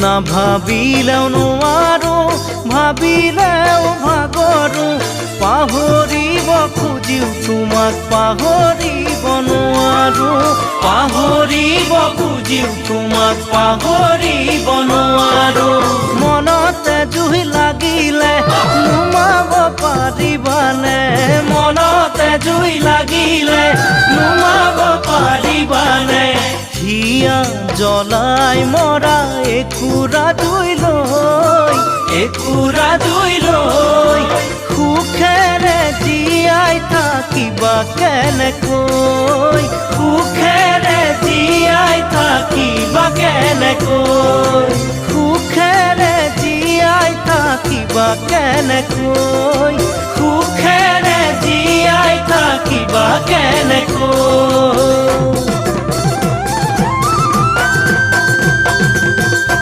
না ভাবিলেও নোৱাৰো ভাবিলেও ভাগৰো পাহৰিব খুজিও তোমাক পাহৰিব নোৱাৰো পাহৰিব খুজিও তোমাক পাহৰিব নোৱাৰো মনতে জুই লাগিলে নুমাব পাৰিবানে মনতে জুই লাগিলে নুমাব পাৰিবানে হিয়া জ্বলাই মৰা একুৰা জুই লৈ সুখেৰে জীয়াই থাকিবা কেনেকৈ সুখেৰে জীয়াই থাকিবা কেনেকৈ সুখেৰে জীয়াই থাকিবা কেনেকৈ সুখেৰে জীয়াই থাকিবা কেনেকৈ